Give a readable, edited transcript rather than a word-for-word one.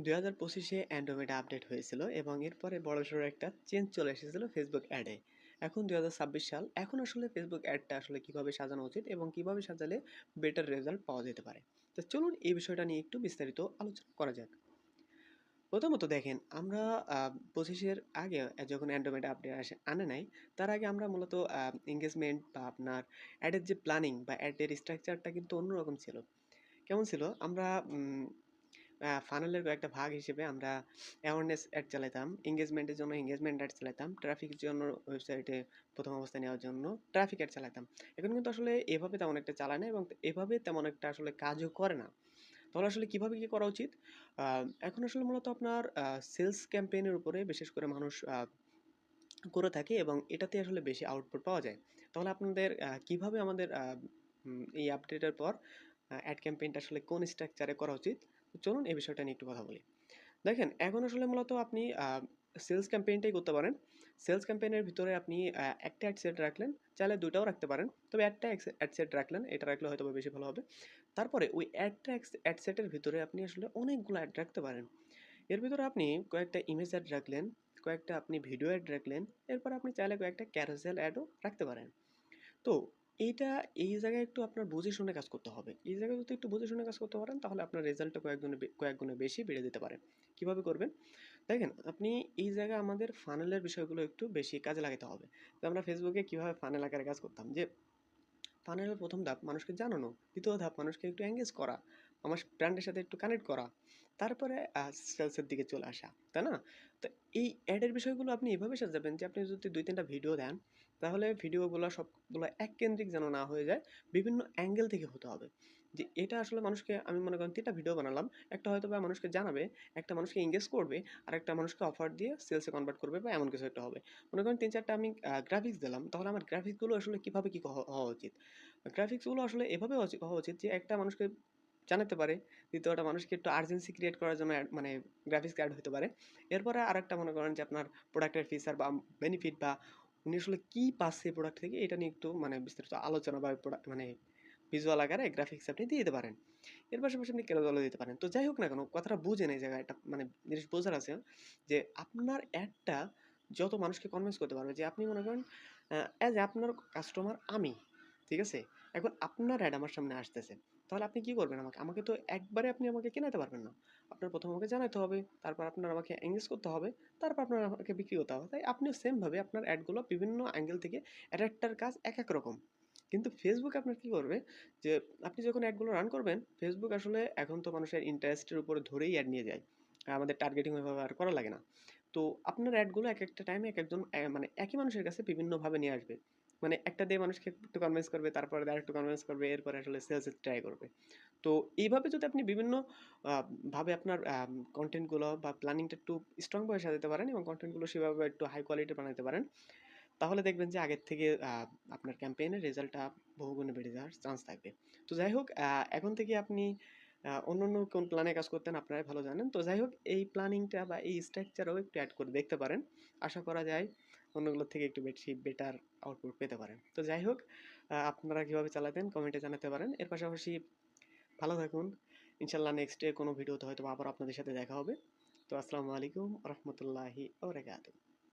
2025-এ Android update হয়েছিল এবং এরপরে বড়সড় একটা চেঞ্জ চলে এসেছিল ফেসবুক অ্যাডে। এখন 2026 সাল, এখন আসলে ফেসবুক অ্যাডটা আসলে কিভাবে সাজানো উচিত এবং কিভাবে সাজালে বেটার রেজাল্ট পাওয়া যেতে পারে। তো চলুন এই বিষয়টা নিয়ে একটু বিস্তারিত আলোচনা করা যাক। প্রথমত দেখেন, আমরা 25-এর আগে যখন অ্যান্ড্রয়েড আপডেট আনে নাই, তার আগে আমরা মূলত এঙ্গেজমেন্ট বা আপনার অ্যাডের যে প্ল্যানিং বা অ্যাডের স্ট্রাকচারটা কিন্তু অন্যরকম ছিল। কেমন ছিল? আমরা ফানেলের কয়েকটা ভাগ হিসেবে আমরা অ্যাওয়ারনেস অ্যাড চালাতাম, এঙ্গেজমেন্টের জন্য এঙ্গেজমেন্ট অ্যাড চালাতাম, ট্রাফিকের জন্য ওয়েবসাইটে প্রথম অবস্থায় নেওয়ার জন্য ট্রাফিক অ্যাড চালাতাম। এখন কিন্তু আসলে এভাবে তেমন একটা চালায় না এবং এভাবে তেমন একটা আসলে কাজও করে না। তাহলে আসলে কিভাবে কি করা উচিত? আ এখন আসলে মূলত আপনার সেলস ক্যাম্পেইনের উপরে বিশেষ করে মানুষ করে থাকে এবং এটাতে আসলে বেশি আউটপুট পাওয়া যায়। তাহলে আপনাদের কিভাবে আমাদের এই আপডেটের পর অ্যাড ক্যাম্পেইনটা আসলে কোন স্ট্রাকচারে করা উচিত? তো চলুন এই বিষয়টা নিয়ে একটু কথা বলি। দেখেন, এখন আসলে মূলত আপনি সেলস ক্যাম্পেইনটাই করতে পারেন। সেলস ক্যাম্পেইনের ভিতরে আপনি একটা অ্যাড সেট রাখলেন, চাইলে ২ টাও রাখতে পারেন। তবে একটা অ্যাড সেট রাখলেন, এটা রাখলে হয়তোবা বেশি ভালো হবে। তারপরে ওই অ্যাড সেটের ভিতরে আপনি আসলে অনেকগুলো অ্যাড রাখতে পারেন। এর ভিতরে আপনি কয়েকটা ইমেজ অ্যাড রাখলেন, কয়েকটা আপনি ভিডিও অ্যাড রাখলেন, এরপর আপনি চাইলে কয়েকটা ক্যারোসেল অ্যাডও রাখতে পারেন। তো এইটা এই জায়গায় একটু আপনার বুঝে শুনে কাজ করতে হবে। এই জায়গায় যদি একটু বুঝে শুনে কাজ করতে পারেন, তাহলে আপনার রেজাল্টটা কয়েক গুণে বেশি বেড়ে যেতে পারে। কিভাবে করবেন? দেখেন, আপনি এই জায়গায় আমাদের ফানেলের বিষয়গুলো একটু বেশি কাজে লাগাতে হবে। তো আমরা ফেসবুকে কিভাবে ফানেল আকারে কাজ করতাম যে ফানেলের ১ম ধাপ মানুষকে জানানো, ২য় ধাপ মানুষকে একটু এনগেজ করা, আমার ব্র্যান্ডের সাথে একটু কানেক্ট করা, তারপরে সেলসের দিকে চলে আসা, তাই না? তো এই অ্যাডের বিষয়গুলো আপনি এভাবে সাজাবেন যে আপনি যদি ২-৩ টা ভিডিও দেন, তাহলে ভিডিওগুলো সবগুলো এককেন্দ্রিক যেন না হয়ে যায়, বিভিন্ন অ্যাঙ্গেল থেকে হতে হবে। যে এটা আসলে মানুষকে, আমি মনে করেন ৩ টা ভিডিও বানালাম, একটা হয়তোবা মানুষকে জানাবে, একটা মানুষকে এনগেজ করবে, আরেকটা মানুষকে অফার দিয়ে সেলসে কনভার্ট করবে বা এমন কিছু একটা হবে। মনে করেন ৩-৪ টা আমি গ্রাফিক্স দিলাম, তাহলে আমার গ্রাফিক্সগুলো আসলে কিভাবে কি হওয়া উচিত? গ্রাফিক্সগুলো আসলে এভাবে হওয়া উচিত যে একটা মানুষকে জানাতে পারে, দ্বিতীয়টা মানুষকে একটু আর্জেন্সি ক্রিয়েট করার জন্য মানে গ্রাফিক্স অ্যাড হতে পারে। এরপরে আরেকটা মনে করেন যে আপনার প্রোডাক্টের ফিচার বা বেনিফিট বা উনি আসলে কি পাচ্ছে এই প্রোডাক্ট থেকে, এটা নিয়ে একটু মানে বিস্তারিত আলোচনা বা প্রোডাক্ট মানে ভিজুয়াল আকারে গ্রাফিক্স আপনি দিয়ে দিতে পারেন। এর পাশাপাশি আপনি ক্যারোজেলও দিতে পারেন। তো যাই হোক না কেন, কথাটা বুঝেন এই জায়গায় একটা মানে জিনিস বোঝার আছে যে আপনার অ্যাডটা যত মানুষকে কনভিন্স করতে পারবে যে আপনি মনে করেন অ্যাজ আপনার কাস্টমার আমি, ঠিক আছে? এখন আপনার অ্যাড আমার সামনে আসতেছে। তাহলে আপনি কি করবেন আমাকে? আমাকে তো একবারে আপনি আমাকে কেনাইতে পারবেন না। আপনার ১ম আমাকে জানাইতে হবে, তারপর আপনার আমাকে এনগেজ করতে হবে, তারপর আপনার আমাকে বিক্রি করতে হবে। তাই আপনিও সেম ভাবে আপনার অ্যাডগুলো বিভিন্ন অ্যাঙ্গেল থেকে একেকটার কাজ একেক রকম। কিন্তু Facebook আপনার কি করবে যে আপনি যখন অ্যাডগুলো রান করবেন, Facebook আসলে এখন তো মানুষের ইন্টারেস্টের উপরে ধরেই অ্যাড নিয়ে যায়। আমাদের টার্গেটিং ওইভাবে আর করা লাগে না। তো আপনার অ্যাডগুলো একেকটা টাইমে একেকজন মানে একই মানুষের কাছে বিভিন্নভাবে নিয়ে আসবে। মানে একটা দিয়ে মানুষকে একটু কনভিন্স করবে, তারপরে আরেকটু কনভিন্স করবে, এরপরে আসলে সেলসের ট্রাই করবে। তো এইভাবে যদি আপনি বিভিন্ন আ ভাবে আপনার কনটেন্টগুলো বা প্ল্যানিংটা একটু স্ট্রং ভাবে সাজাতে পারেন এবং কনটেন্টগুলো সেভাবে একটু হাই কোয়ালিটির বানাতে পারেন, তাহলে দেখবেন যে আগের থেকে আপনার ক্যাম্পেইনের রেজাল্টটা বহুগুণে বেড়ে যাওয়ার চান্স থাকবে। তো যাই হোক, এখন থেকে আপনি অন্যান্য কোন প্ল্যানে কাজ করতেন আপনারাই ভালো জানেন। তো যাই হোক, এই প্ল্যানিংটা বা এই স্ট্রাকচারেও একটু এড করে দেখতে পারেন। আশা করা যায় অন্যগুলোর থেকে একটু বেশি বেটার আউটপুট পেতে পারেন। তো যাই হোক, আপনারা কিভাবে চালাতেন কমেন্টে জানাতে পারেন। এর পাশাপাশি ভালো থাকুন। ইনশাআল্লাহ নেক্সট কোনো ভিডিওতে হয়তোবা আবার আপনাদের সাথে দেখা হবে। তো আসসালামু আলাইকুম ওয়া রাহমাতুল্লাহি ওয়া বারাকাতুহু।